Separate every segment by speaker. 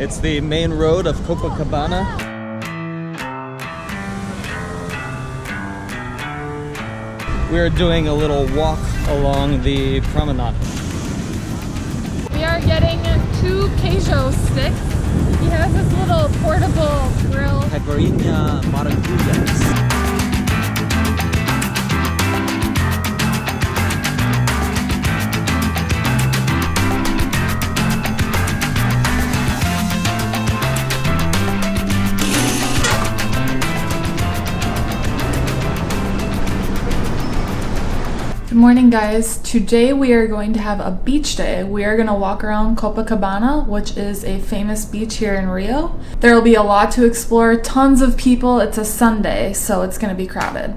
Speaker 1: It's the main road of Copacabana. We are doing a little walk along the promenade.
Speaker 2: We are getting 2 queijo sticks. He has this little portable grill.
Speaker 1: Caipirinha maravillas.
Speaker 2: Good morning, guys. Today we are going to have a beach day. We are going to walk around Copacabana, which is a famous beach here in Rio. There will be a lot to explore, tons of people. It's a Sunday, so it's going to be crowded.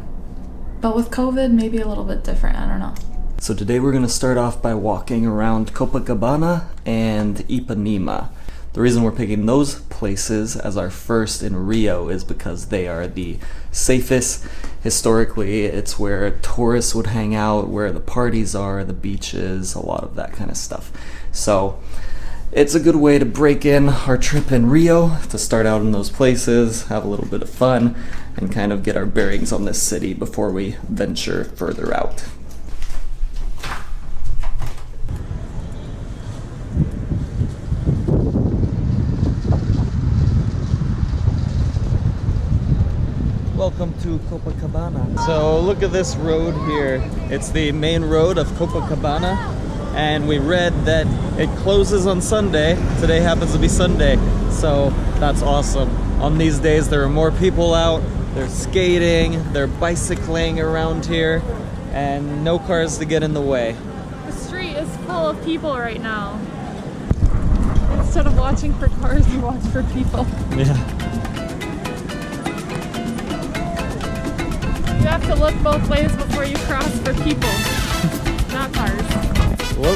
Speaker 2: But with COVID, maybe a little bit different, I don't know.
Speaker 1: So today we're going to start off by walking around Copacabana and Ipanema. The reason we're picking those places as our first in Rio is because they are the safest. Historically, it's where tourists would hang out, where the parties are, the beaches, a lot of that kind of stuff. So it's a good way to break in our trip in Rio, to start out in those places, have a little bit of fun, and kind of get our bearings on this city before we venture further out. Welcome to Copacabana. So look at this road here. It's the main road of Copacabana, and we read that it closes on Sunday. Today happens to be Sunday, so that's awesome. On these days there are more people out, they're skating, they're bicycling around here, and no cars to get in the way.
Speaker 2: The street is full of people right now. Instead of watching for cars, you watch for people.
Speaker 1: Yeah.
Speaker 2: You have to look both ways before you cross for people, not cars.
Speaker 1: Whoa.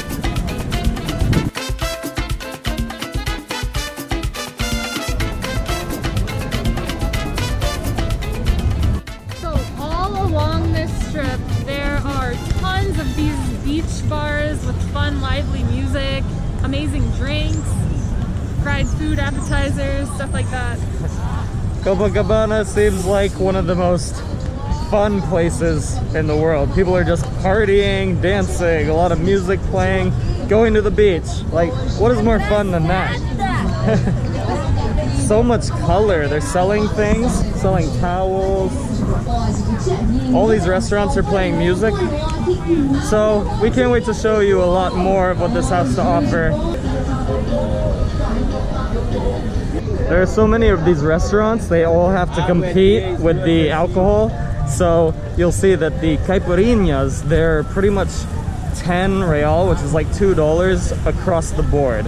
Speaker 2: So all along this strip, there are tons of these beach bars with fun, lively music, amazing drinks, fried food appetizers, stuff like that.
Speaker 1: Copacabana seems like one of the most fun places in the world. People are just partying, dancing, a lot of music playing, going to the beach. Like, what is more fun than that? So much color. They're selling things, selling towels. All these restaurants are playing music. So we can't wait to show you a lot more of what this has to offer. There are so many of these restaurants, they all have to compete with the alcohol. So you'll see that the caipirinhas, they're pretty much 10 real, which is like $2 across the board.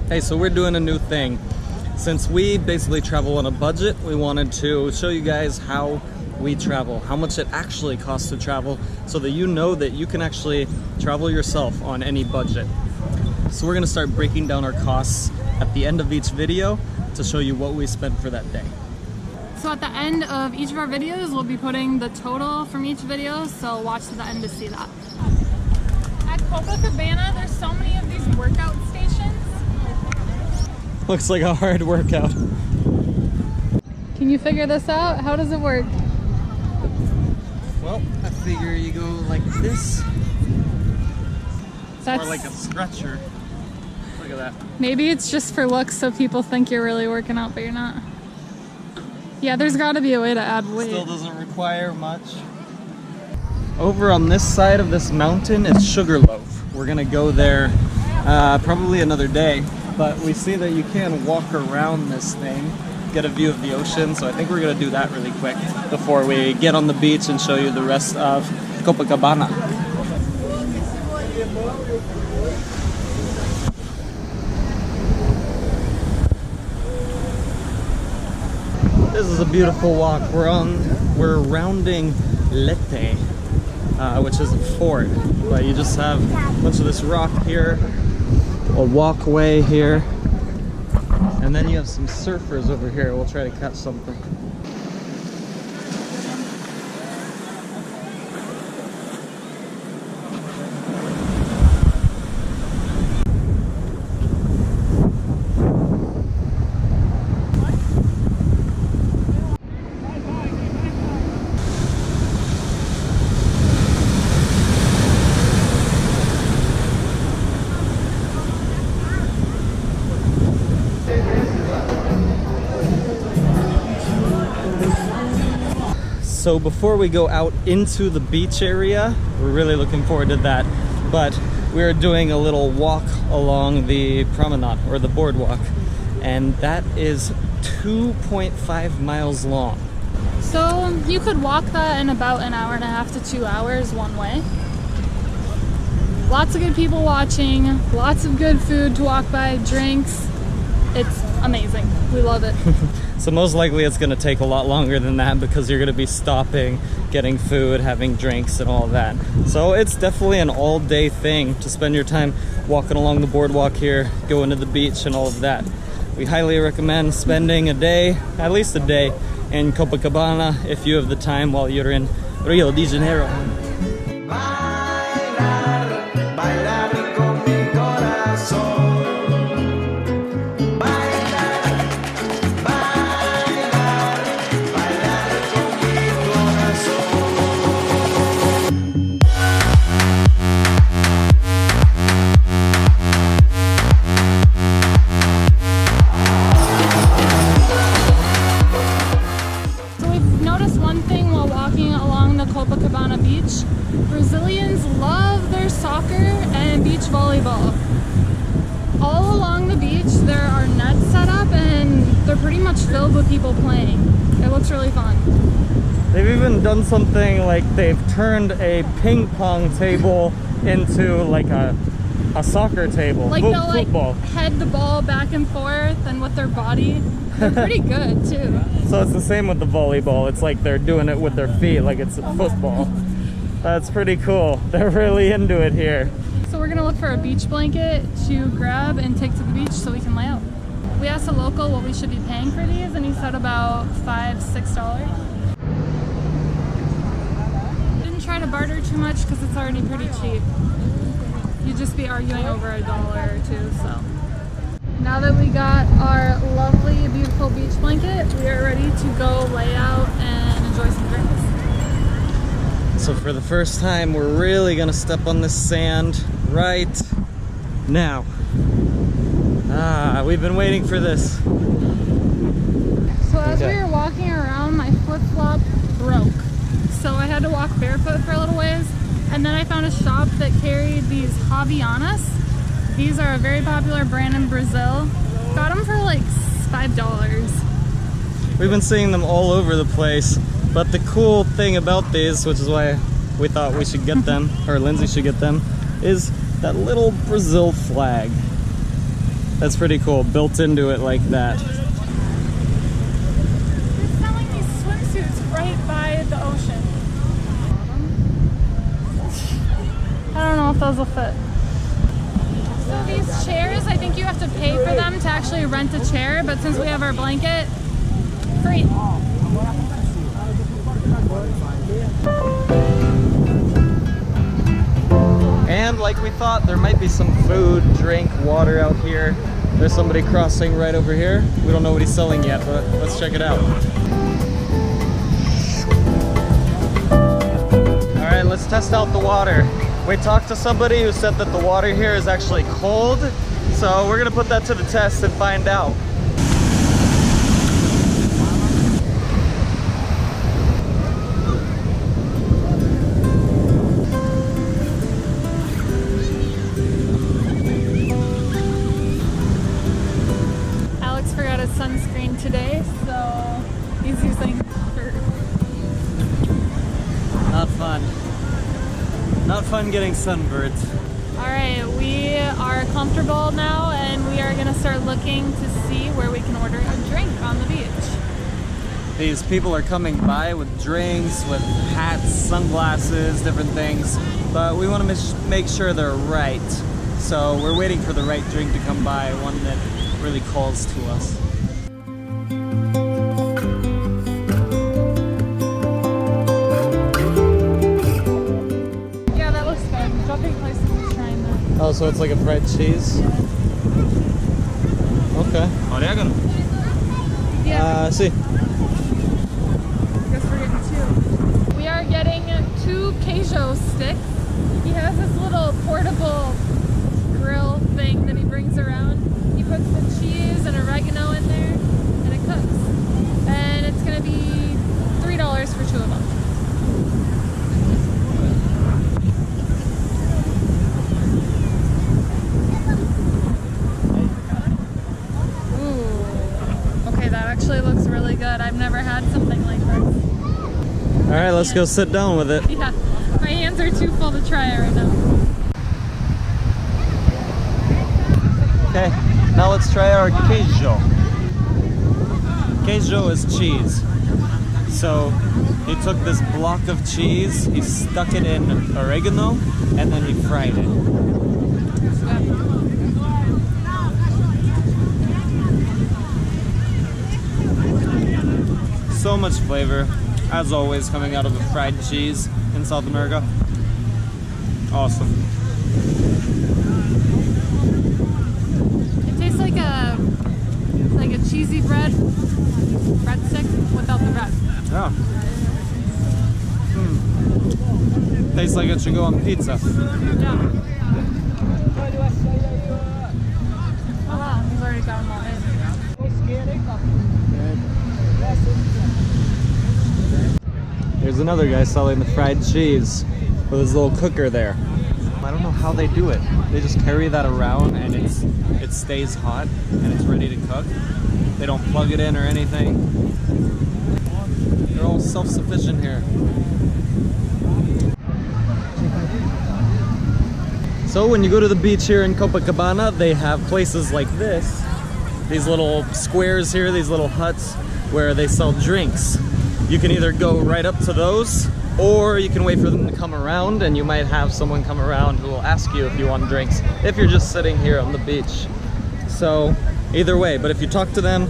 Speaker 1: Hey, so we're doing a new thing. Since we basically travel on a budget, we wanted to show you guys how we travel, how much it actually costs to travel, so that you know that you can actually travel yourself on any budget. So we're gonna start breaking down our costs at the end of each video to show you what we spent for that day.
Speaker 2: So at the end of each of our videos, we'll be putting the total from each video, so watch to the end to see that. At Copacabana, there's so many of these workout stations.
Speaker 1: Looks like a hard workout.
Speaker 2: Can you figure this out? How does it work?
Speaker 1: Well, I figure you go like this. It's
Speaker 2: That's
Speaker 1: more like a stretcher. Look at that.
Speaker 2: Maybe it's just for looks so people think you're really working out, but you're not. Yeah, there's got to be a way to add weight.
Speaker 1: Still doesn't require much. Over on this side of this mountain is Sugarloaf. We're gonna go there probably another day, but we see that you can walk around this thing, get a view of the ocean, so I think we're gonna do that really quick before we get on the beach and show you the rest of Copacabana. This is a beautiful walk. We're rounding Lete, which is a fort, but you just have a bunch of this rock here, a walkway here, and then you have some surfers over here. We'll try to catch something. So before we go out into the beach area, we're really looking forward to that, but we're doing a little walk along the promenade, or the boardwalk, and that is 2.5 miles long.
Speaker 2: So you could walk that in about an hour and a half to 2 hours one way. Lots of good people watching, lots of good food to walk by, drinks. It's amazing. We love it.
Speaker 1: So most likely it's gonna take a lot longer than that because you're gonna be stopping, getting food, having drinks and all that. So it's definitely an all-day thing to spend your time walking along the boardwalk here, going to the beach and all of that. We highly recommend spending a day, at least a day, in Copacabana if you have the time while you're in Rio de Janeiro.
Speaker 2: Copacabana beach. Brazilians love their soccer and beach volleyball. All along the beach there are nets set up and they're pretty much filled with people playing. It looks really fun.
Speaker 1: They've even done something like they've turned a ping pong table into like a soccer table.
Speaker 2: Like they'll
Speaker 1: football.
Speaker 2: Like head the ball back and forth and with their body. They're pretty good too.
Speaker 1: So it's the same with the volleyball. It's like they're doing it with their feet like it's football. That's pretty cool. They're really into it here.
Speaker 2: So we're gonna look for a beach blanket to grab and take to the beach so we can lay out. We asked a local what we should be paying for these and he said about $5–6. Didn't try to barter too much because it's already pretty cheap. You'd just be arguing over $1 or $2, so. Now that we got our lovely, beautiful beach blanket, we are ready to go lay out and enjoy some drinks.
Speaker 1: So for the first time, we're really gonna step on this sand right now. We've been waiting for this.
Speaker 2: So as we were walking around, my flip-flop broke. So I had to walk barefoot for a little ways. And then I found a shop that carried these Havaianas. These are a very popular brand in Brazil. Got them for like $5.
Speaker 1: We've been seeing them all over the place, but the cool thing about these, which is why we thought we should get them, or Lindsay should get them, is that little Brazil flag. That's pretty cool, built into it like that.
Speaker 2: They're selling these swimsuits right by the ocean. I don't know if those will fit. So these chairs, I think you have to pay for them to actually rent a chair, but since we have our blanket, free.
Speaker 1: And like we thought, there might be some food, drink, water out here. There's somebody crossing right over here. We don't know what he's selling yet, but let's check it out. All right, let's test out the water. We talked to somebody who said that the water here is actually cold, so we're gonna put that to the test and find out.
Speaker 2: Alex forgot his sunscreen today, so he's using her.
Speaker 1: Not fun. Not fun getting sunburned.
Speaker 2: Alright, we are comfortable now and we are gonna start looking to see where we can order a drink on the beach.
Speaker 1: These people are coming by with drinks, with hats, sunglasses, different things, but we want to make sure they're right. So we're waiting for the right drink to come by, one that really calls to us.
Speaker 2: Yeah, that looks good. Jumping places is trying that.
Speaker 1: Oh, so it's like a fried cheese? Okay. Orégano?
Speaker 2: Yeah.
Speaker 1: See.
Speaker 2: I guess we're getting two. We are getting 2 queijo sticks. He has this little portable grill thing that he brings around. He puts the cheese and oregano in there and it cooks. And it's gonna be $3 for 2 of them. good. I've never had something like this.
Speaker 1: Alright, let's go sit down with it.
Speaker 2: Yeah, my hands are too full to try it right now.
Speaker 1: Okay, now let's try our queijo. Queijo is cheese. So he took this block of cheese, he stuck it in oregano, and then he fried it. So much flavor, as always, coming out of a fried cheese in South America. Awesome.
Speaker 2: It tastes like a cheesy breadstick without the bread.
Speaker 1: Yeah. Tastes like it should go on pizza.
Speaker 2: Yeah. Oh wow, he's already got them all in.
Speaker 1: There's another guy selling the fried cheese with his little cooker there. I don't know how they do it. They just carry that around and it stays hot and it's ready to cook. They don't plug it in or anything. They're all self-sufficient here. So when you go to the beach here in Copacabana, they have places like this. These little squares here, these little huts where they sell drinks. You can either go right up to those, or you can wait for them to come around, and you might have someone come around who will ask you if you want drinks if you're just sitting here on the beach. So either way, but if you talk to them,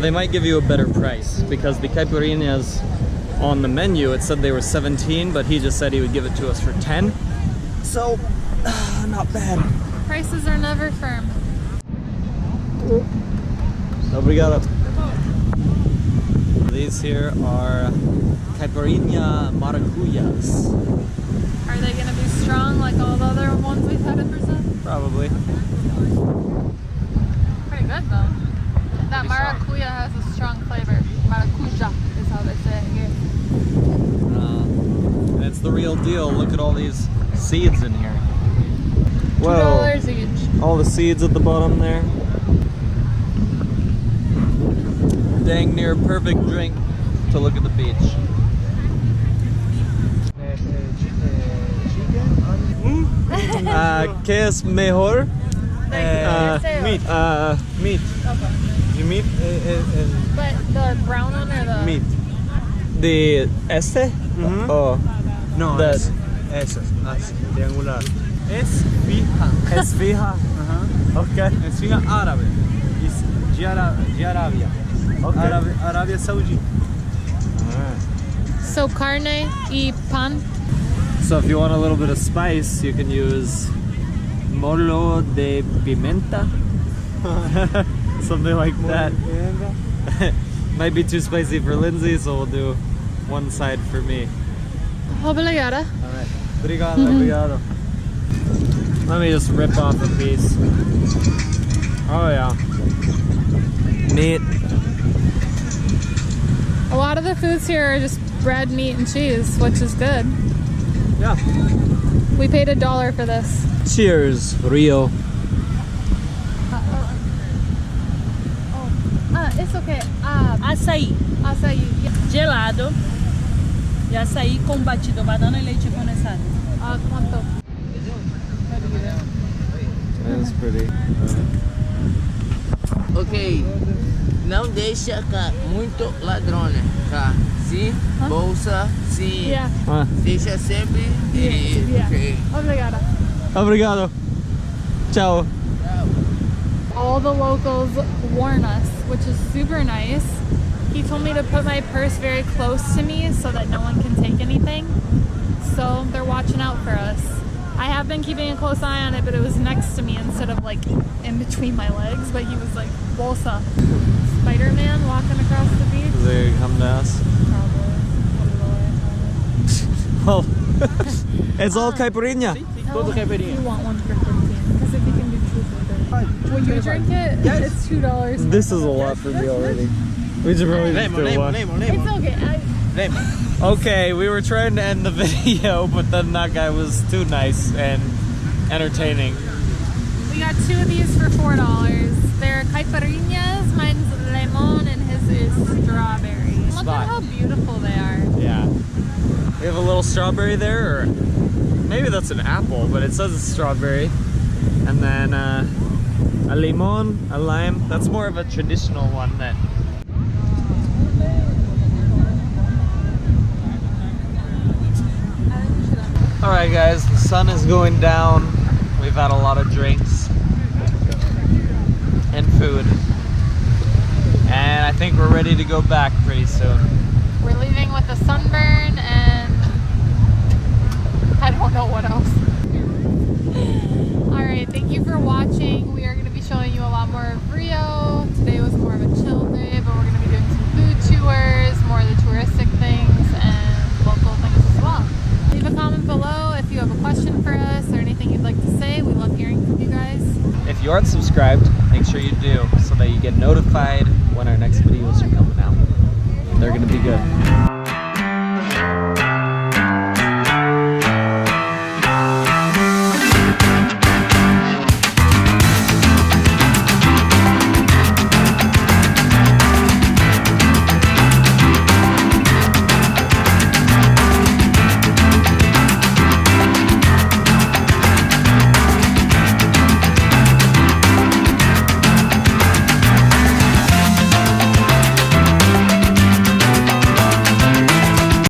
Speaker 1: they might give you a better price, because the caipirinhas on the menu, it said they were 17, but he just said he would give it to us for 10. So, not bad.
Speaker 2: Prices are never firm.
Speaker 1: Obrigado. These here are caipirinha maracuyas.
Speaker 2: Are they going to be strong like all the other ones we've had in Brazil?
Speaker 1: Probably.
Speaker 2: Pretty good though. That maracuya has a strong flavor. Maracuja is how they say it here.
Speaker 1: And it's the real deal. Look at all these seeds in here. Whoa.
Speaker 2: $2 each.
Speaker 1: All the seeds at the bottom there. Dang near perfect drink to look at the beach. ¿Qué es mejor?
Speaker 3: Meat. Meat.
Speaker 2: Okay.
Speaker 3: You meat?
Speaker 2: But the brown one or the...
Speaker 1: Meat. The este? Oh.
Speaker 3: No,
Speaker 1: The-
Speaker 3: es triangular. Es fija.
Speaker 1: Es fija. Okay.
Speaker 3: Es fija árabe. Es de Arabia.
Speaker 1: Okay.
Speaker 3: Arabia Saudita.
Speaker 2: So carne y pan.
Speaker 1: So if you want a little bit of spice, you can use molo de pimenta. Something like that. Might be too spicy for Lindsay, so we'll do one side for me.
Speaker 2: Obrigada.
Speaker 1: Alright. Obrigado, obrigado. Let me just rip off a piece. Oh yeah. Meat.
Speaker 2: A lot of the foods here are just bread, meat, and cheese, which is good.
Speaker 1: Yeah.
Speaker 2: We paid $1 for this.
Speaker 1: Cheers, Rio.
Speaker 2: It's okay.
Speaker 4: Açaí
Speaker 2: Açaí.
Speaker 4: gelado e açaí com batido, banana e leite condensado.
Speaker 2: ¿Cuánto?
Speaker 1: That's pretty.
Speaker 5: Ok, não deixa cá, muito ladrões, tá? Sim, bolsa, sim,
Speaker 2: Yeah.
Speaker 5: deixa sempre e
Speaker 2: Yeah.
Speaker 5: ok.
Speaker 2: Obrigada.
Speaker 1: Obrigado. Ciao.
Speaker 2: All the locals warn us, which is super nice. He told me to put my purse very close to me so that no one can take anything. So they're watching out for us. I have been keeping a close eye on it, but it was next to me instead of like in between my legs. But he was like, bolsa. Spider-Man walking across the beach?
Speaker 1: Is they come to us?
Speaker 2: Probably.
Speaker 1: Well, it's all caipirinha.
Speaker 3: Todo caipirinha.
Speaker 2: You want one for 15? Because if you can do two for 30. When you drink it, it's $2.
Speaker 1: This is a lot for me already. We should probably just do one.
Speaker 2: It's okay.
Speaker 1: Okay, we were trying to end the video, but then that guy was too nice and entertaining.
Speaker 2: We got two of these for $4. They're caipirinhas, mine's lemon, and his is strawberry. Look
Speaker 3: Spot.
Speaker 2: at how beautiful they are.
Speaker 3: Yeah. We have a little strawberry there, or maybe that's an apple, but it says it's strawberry. And then a limon, a lime. That's more of a traditional one that. Alright guys, the sun is going down. We've had a lot of drinks and food. And I think we're ready to go back pretty soon.
Speaker 2: We're leaving with a sunburn and I don't know what else. Alright, thank you for watching. We are going to be showing you a lot more of Rio. Today was more of a chill day, but we're going to be doing some food tours, more of the touristic things, and local things as well. Leave a comment below if you have a question for us or anything you'd like to say. We love hearing from you guys.
Speaker 3: If you aren't subscribed, make sure you do so that you get notified when our next videos are coming out. They're going to be good.